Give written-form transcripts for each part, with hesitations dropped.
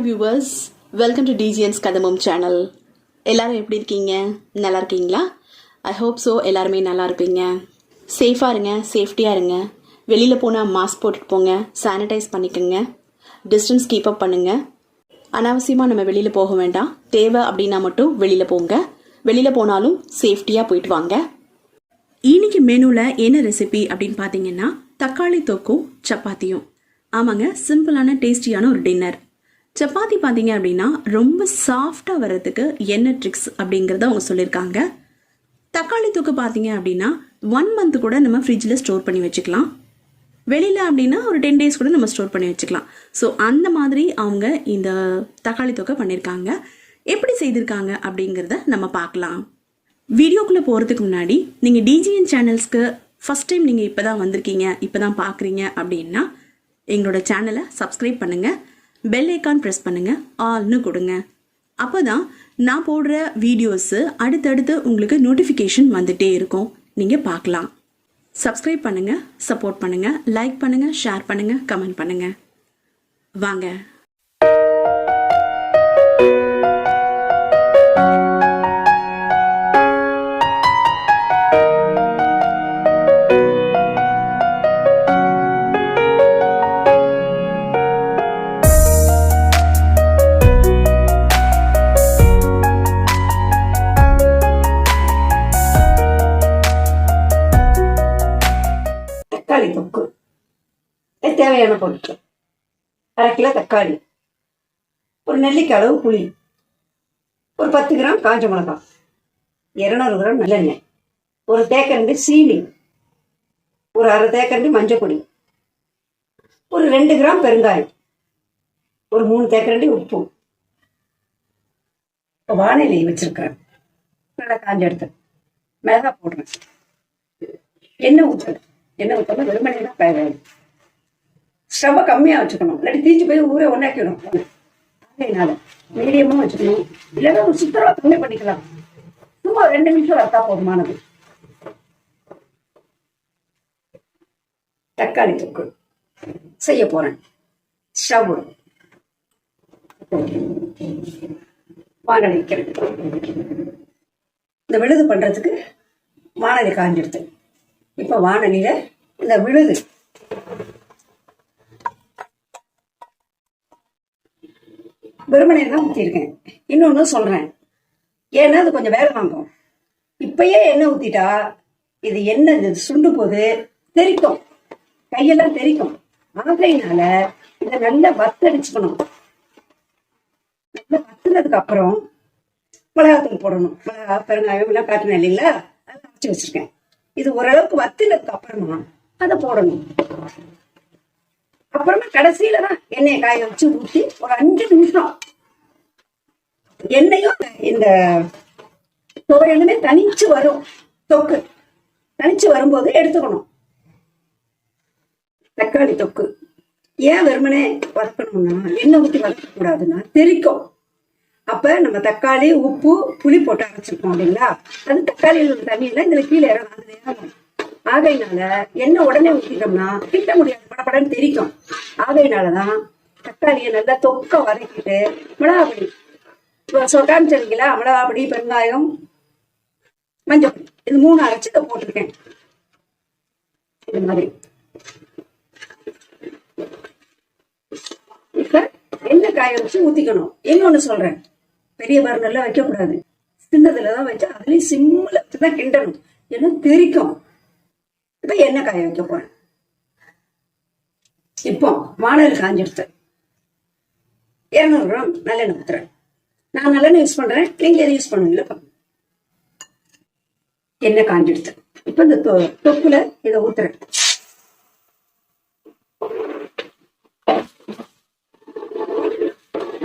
Hi viewers, welcome to DGN Kathambam channel. எல்லாரும் எப்படி இருக்கீங்க? நல்லா இருக்கீங்களா? I hope so. எல்லாருமே நல்லா இருப்பீங்க. சேஃபாக இருங்க, சேஃப்டியாக இருங்க. வெளியில் போனால் மாஸ்க் போட்டுட்டு போங்க, சானிடைஸ் பண்ணிக்கோங்க, டிஸ்டன்ஸ் கீப் அப் பண்ணுங்க. அனாவசியமாக நம்ம வெளியில் போக வேண்டாம். தேவை அப்படின்னா மட்டும் வெளியில் போங்க. வெளியில் போனாலும் சேஃப்டியாக போயிட்டு வாங்க. இன்னைக்கு மெனுவில் என்ன ரெசிபி அப்படின்னு பார்த்தீங்கன்னா தக்காளி தொக்கும் சப்பாத்தியும். ஆமாங்க, சிம்பிளான டேஸ்டியான ஒரு டின்னர். சப்பாத்தி பார்த்தீங்க அப்படின்னா ரொம்ப சாஃப்டாக வர்றதுக்கு என்ன ட்ரிக்ஸ் அப்படிங்கிறத அவங்க சொல்லியிருக்காங்க. தக்காளி தொக்கு பார்த்தீங்க அப்படின்னா 1 month கூட நம்ம ஃப்ரிட்ஜில் ஸ்டோர் பண்ணி வச்சுக்கலாம். வெளியில் அப்படின்னா ஒரு 10 days கூட நம்ம ஸ்டோர் பண்ணி வச்சுக்கலாம். ஸோ அந்த மாதிரி அவங்க இந்த தக்காளி தொக்கை பண்ணியிருக்காங்க. எப்படி செய்திருக்காங்க அப்படிங்கிறத நம்ம பார்க்கலாம். வீடியோக்குள்ளே போகிறதுக்கு முன்னாடி நீங்கள் DGN சேனல்ஸ்க்கு ஃபஸ்ட் டைம் நீங்கள் இப்போ தான் வந்திருக்கீங்க, இப்போ தான் பார்க்குறீங்க அப்படின்னா எங்களோட சேனலை சப்ஸ்கிரைப் பண்ணுங்கள், பெல் ஐக்கான் ப்ரெஸ் பண்ணுங்கள், ஆல்னு கொடுங்க. அப்போ தான் நான் போடுற வீடியோஸு அடுத்தடுத்து உங்களுக்கு நோட்டிஃபிகேஷன் வந்துகிட்டே இருக்கும், நீங்கள் பார்க்கலாம். சப்ஸ்கிரைப் பண்ணுங்கள், சப்போர்ட் பண்ணுங்கள், லைக் பண்ணுங்கள், ஷேர் பண்ணுங்கள், கமெண்ட் பண்ணுங்கள். வாங்க. தக்காளி தொக்கு தேவையான பொருட்கள்: 1/2 கிலோ தக்காளி, ஒரு நெல்லிக்காய் அளவு புளி, ஒரு 10 கிராம் காஞ்ச மிளகாய், 200 கிராம் நல்லெண்ணெய், ஒரு தேக்கரண்டி சீனி, ஒரு 1/2 தேக்கரண்டி மஞ்சள் பொடி, ஒரு 2 கிராம் பெருங்காயம், ஒரு 3 தேக்கரண்டி உப்பு. வானிலை வச்சிருக்கிறேன், நல்லா காஞ்ச எடுத்து மிளகாய் போடுறேன். எண்ணெய் ஊற்றுறேன். எண்ணெய் ஊற்றாம வெறுமனே தான் பயன். ஸ்டவ்வை கம்மியாக வச்சுக்கணும், இல்லாட்டி தீஞ்சு போய் ஊரே ஒன்றாக்கிடும். அதனால மீடியமாக வச்சுக்கணும். இல்லைன்னா ஒரு சுத்தரவா கம்மி பண்ணிக்கலாம். சும்மா 2 நிமிஷம் வறுத்தா போதுமானது. தக்காளி தொக்கு செய்ய போறேன். ஸ்டவ் வானொலி வைக்கிறேன். இந்த விழுது பண்றதுக்கு வானொலி காஞ்சிடுது. இப்ப வானொலியில இந்த விழுது வெறுமனே தான் ஊற்றிருக்கேன். இன்னொன்னு சொல்றேன், ஏன்னா அது கொஞ்சம் வேலை வாங்கும். இப்பயே எண்ணெய் ஊத்திட்டா இது எண்ணெய் சுண்டு போது தெரிக்கும், கையெல்லாம் தெரிக்கும். ஆகையினால இதை நல்லா வத்தடிச்சுக்கணும். நல்லா வத்துனதுக்கு அப்புறம் மிளகாத்தூள் போடணும். மிளகா பெருங்காயம் எல்லாம் காட்டினேன் இல்லைங்களா, அதை அரைச்சி வச்சிருக்கேன். இது ஓரளவுக்கு வத்தினதுக்கு அப்புறமா அதை போடணும். அப்புறமா கடைசியில தான் எண்ணெயை காய வச்சு ஊற்றி ஒரு 5 நிமிஷம் எண்ணெயும் இந்த துவையலுமே தனிச்சு வரும். தொக்கு தனிச்சு வரும்போது எடுத்துக்கணும். தக்காளி தொக்கு ஏன் வெறுமனே வதக்கணும்னா, எண்ணெய் ஊற்றி வதக்க கூடாதுன்னா தெரிக்கும். அப்ப நம்ம தக்காளி உப்பு புளி போட்டு அரைச்சிருக்கோம் இல்லைங்களா, அது தக்காளியில் உள்ள தண்ணி எல்லாம் இதுல கீழே இறங்கும். ஆகையினால எண்ணெய் உடனே ஊற்றிட்டோம்னா கிட்ட முடியாது, படப்படன்னு தெரிக்கும். ஆகையினாலதான் தக்காளியை நல்லா தொக்க வதக்கிட்டு மிளகாப்பொடி காமிச்சிருக்கீங்களா, மிளகாப்பொடி, பெருங்காயம், மஞ்சள் பொடி, இது 3 அரைச்சு போட்டிருக்கேன். இது மாதிரி இப்ப எண்ணெய் காய வச்சு ஊத்திக்கணும். இன்னொன்னு சொல்றேன், பெரிய பர்னர்ல வைக்க கூடாது, சின்னதுலதான் வச்சா அதுலயும் சிம்ல வச்சுதான் கிண்டணும், ஏன்னா தெரிக்கும். இப்ப எண்ணெய் காய வைக்க போறேன். இப்போ வானல் காஞ்சிடுத்து 200 கிராம் நல்லெண்ணெய் ஊத்துறேன். நான் நல்லெண்ணெய் யூஸ் பண்றேன், நீங்க எதை யூஸ் பண்ணுவீங்களா? எண்ணெய் காஞ்சிடுத்து. இப்ப இந்த தொக்குல இதை ஊத்துறேன்.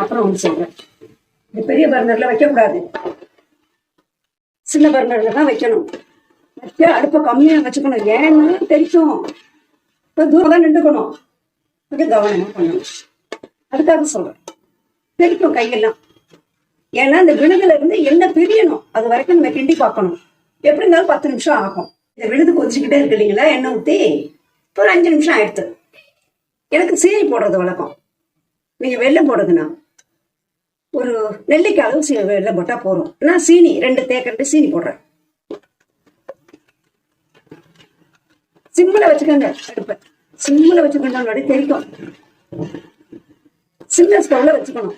அப்புறம் ஒன்று சொல்றேன், இந்த பெரிய பர்னர்ல வைக்க கூடாது, சின்ன பர்னர்ல தான் வைக்கணும். வச்சு அடுப்பை கம்மியா வச்சுக்கணும், ஏன்னா தெரிக்கும். இப்போ தூரம் தான் நின்றுக்கணும், கொஞ்சம் கவனமா பண்ணணும். அதுக்காக சொல்றேன், தெரிக்கும் கையெல்லாம். ஏன்னா இந்த விழுதுல இருந்து எண்ணெய் பிரியணும், அது வரைக்கும் நம்ம கிண்டி பார்க்கணும். எப்படி இருந்தாலும் 10 நிமிஷம் ஆகும். இந்த விழுது கொதிச்சுக்கிட்டே இருக்கு இல்லைங்களா, எண்ணெய் ஊற்றி ஒரு 5 நிமிஷம் ஆயிடுத்து. எனக்கு சீனி போடுறது வழக்கம். நீங்க வெல்லம் போடுதுன்னா ஒரு நெல்லிக்காய் அளவு வெள்ளம் போட்டா போறோம். நான் சீனி 2 தேக்கரண்டி சீனி போடுறேன். சிம்மில் வச்சுக்கோங்க, அடுப்பை சிம்மில் வச்சுக்கோங்க, அப்படி தெரிக்கும். சின்ன ஸ்டவ்ல வச்சுக்கணும்.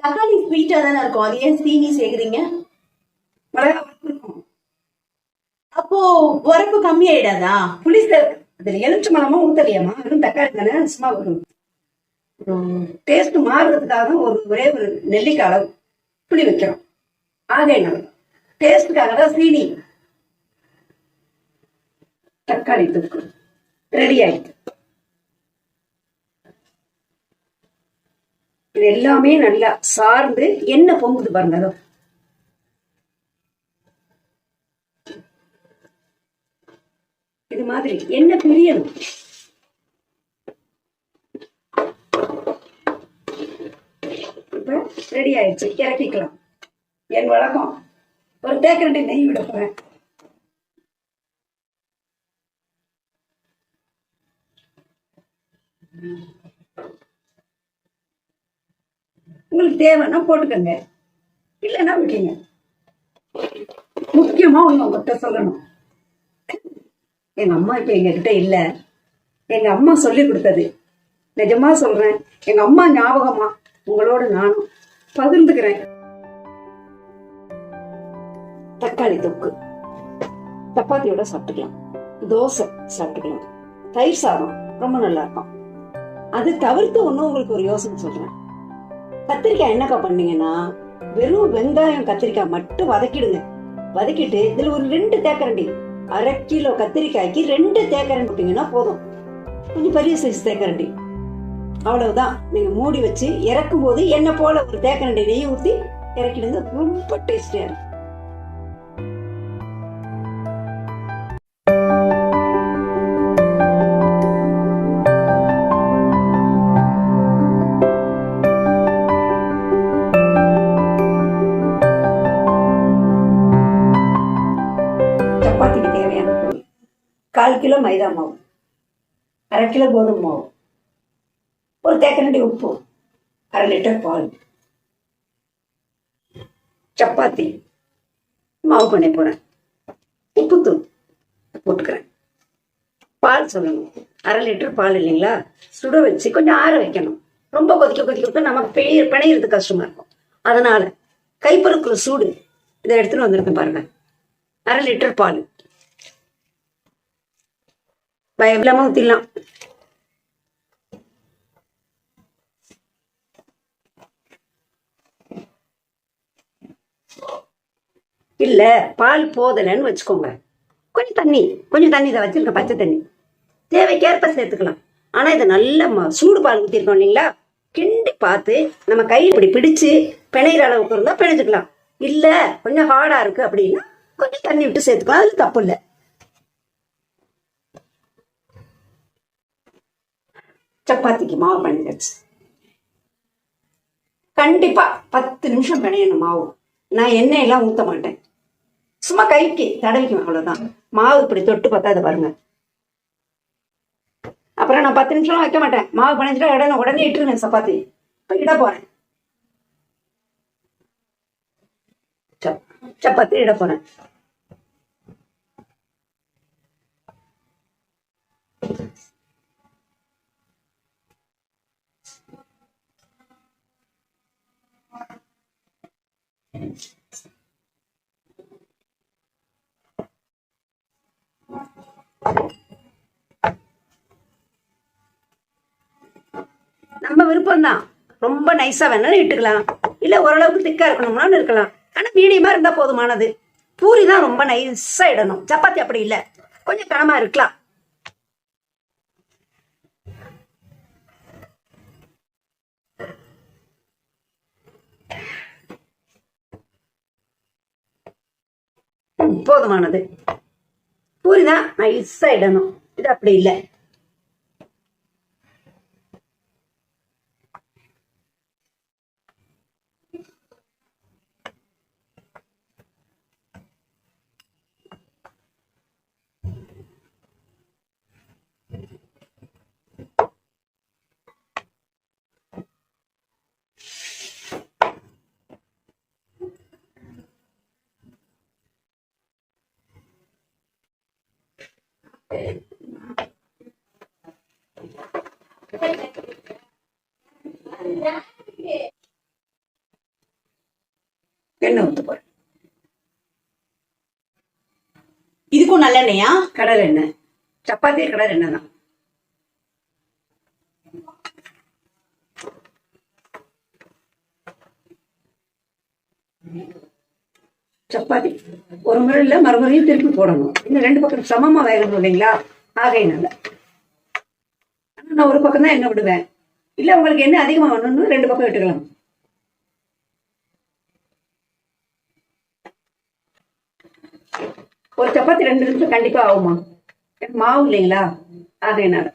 தக்காளி ஸ்வீட்டா தானே இருக்கும், அது ஏன் சீனி சேர்க்குறீங்க? மிளகா இருக்கும். அப்போ உரப்பு கம்மியாயிடாதா? புளி அதுல எலுமிச்சை மலமா ஊத்தலையாமா, வெறும் தக்காளி தானே, சும்மா வரும். டேஸ்ட் மாறுறதுக்காக தான் ஒரே ஒரு நெல்லிக்காய் அளவு புளி வைக்கிறோம். ஆக என்ன டேஸ்டுக்காக தான் சீனி. தக்காளி தொக்கு ரெடி ஆயிடுச்சு. இது எல்லாமே நல்லா சார்ந்து எண்ணெய் பொங்குது பாருங்க. அதோ இது மாதிரி எண்ணெய் பிரியணும். இப்ப ரெடி ஆயிடுச்சு, இறக்கிக்கலாம். என் வழக்கம் ஒரு தேக்கரண்டி நெய் விட போறேன். உங்களுக்கு தேவைன்னா போட்டுக்கோங்க, இல்லைன்னா விட்டுருங்க. முக்கியமா ஒண்ணு உங்ககிட்ட சொல்லணும். எங்க அம்மா இப்ப எங்ககிட்ட இல்ல, எங்க அம்மா சொல்லி கொடுத்தது. நிஜமா சொல்றேன், எங்க அம்மா ஞாபகமா உங்களோட நானும் பகிர்ந்துக்கிறேன். தக்காளி தொக்கு சப்பாத்தியோட சாப்பிட்டுக்கலாம், தோசை சாப்பிட்டுக்கலாம், தயிர் சாதம் ரொம்ப நல்லா இருக்கும். அது தவிர்த்து ஒன்னும் உங்களுக்கு ஒரு யோசனை சொல்றேன். கத்திரிக்காய் என்னக்கா பண்ணீங்கன்னா, வெறும் வெங்காயம் கத்திரிக்காய் மட்டும் வதக்கிடுங்க. வதக்கிட்டு இதுல ஒரு 2 தேக்கரண்டி, 1/2 கிலோ கத்திரிக்காய்க்கு 2 தேக்கரண்டி போட்டீங்கன்னா போதும். கொஞ்சம் பெரிய சைஸ் தேக்கரண்டி, அவ்வளவுதான். நீங்க மூடி வச்சு இறக்கும் போது எண்ணெய் போல ஒரு தேக்கரண்டி நெய் ஊத்தி இறக்கிடுங்க. ரொம்ப டேஸ்டியா இருக்கும். சப்பாத்திக்கு தேவையான பொருள்: 1/4 கிலோ மைதா மாவு, 1/2 கிலோ கோதுமை மாவு, ஒரு தேக்கரண்டி உப்பு, 1/2 லிட்டர் பால். சப்பாத்தி மாவு பண்ணி போறேன். உப்புத்தூள் போட்டுக்கிறேன். பால் சொல்லணும், 1/2 லிட்டர் பால் இல்லைங்களா, சுட வச்சு கொஞ்சம் ஆற வைக்கணும். ரொம்ப கொதிக்க நமக்கு பிணையிறது கஷ்டமா இருக்கும். அதனால கைப்பொருட்குள்ள சூடு இதை எடுத்துட்டு வந்திருக்கேன் பாருங்க. 1/2 லிட்டர் பால் பயமில்லாம ஊத்திடலாம். இல்ல பால் போதலைன்னு வச்சுக்கோங்க, கொஞ்சம் தண்ணி இதை வச்சிருக்க, பச்சை தண்ணி தேவைக்கேற்ப சேர்த்துக்கலாம். ஆனா இதை நல்ல சூடு பால் ஊத்திருக்கோம் இல்லைங்களா, கிண்டி பார்த்து நம்ம கையில் இப்படி பிடிச்சு பிணையிற அளவுக்கு இருந்தா பிணைஞ்சுக்கலாம். இல்ல கொஞ்சம் ஹார்டா இருக்கு அப்படின்னா கொஞ்சம் தண்ணி விட்டு சேர்த்துக்கலாம், அது தப்பு இல்லை. சப்பாத்திக்கு மாவு பண்ணியாச்சு. கண்டிப்பா 10 நிமிஷம் பிணையணும் மாவு. நான் எண்ணெய் எல்லாம் ஊத்த மாட்டேன், சும்மா கைக்கு தடவிக்கும், அவ்வளவுதான். மாவு இப்படி தொட்டு பார்த்தா அதை பாருங்க. அப்புறம் நான் 10 நிமிஷம் வைக்க மாட்டேன், மாவு பிணைஞ்சிட்டா உடனே இட்டுருவேன். சப்பாத்தி இப்ப இட போறேன், சப்பாத்தி இட போறேன். நம்ம விருப்பம் தான், ரொம்ப நைஸா வேணாலும் இட்டுக்கலாம், இல்ல ஓரளவுக்கு திக்கா இருக்கணும்னாலும் இருக்கலாம். ஆனா மீடியமா இருந்தா போதுமானது. பூரி தான் ரொம்ப நைஸா இடணும், சப்பாத்தி அப்படி இல்லை, கொஞ்சம் கனமா இருக்கலாம். போதுமானது. பூரி தான் நைஸா இடணும், இது அப்படி இல்லை. எண்ணெய் ஊத்த போறேன். இதுக்கும் நல்லெண்ணெயா? கடலை எண்ணெய். சப்பாத்தி கடலை எண்ணெய் தான். சப்பாத்தி ஒரு முறை இல்ல மறுமுறையும் திருப்பி போடணும். இன்னும் 2 பக்கம் சமமா வேகணும் இல்லைங்களா? ஆகையினால நான் ஒரு பக்கம் தான் எண்ணெய் விடுவேன். இல்ல உங்களுக்கு எண்ணெய் அதிகமா வேணும்னு 2 பக்கம் விட்டுக்கலாம். ஒரு சப்பாத்தி 2 நிமிஷம் கண்டிப்பா ஆகுமா? மாவு இல்லைங்களா? ஆகையினால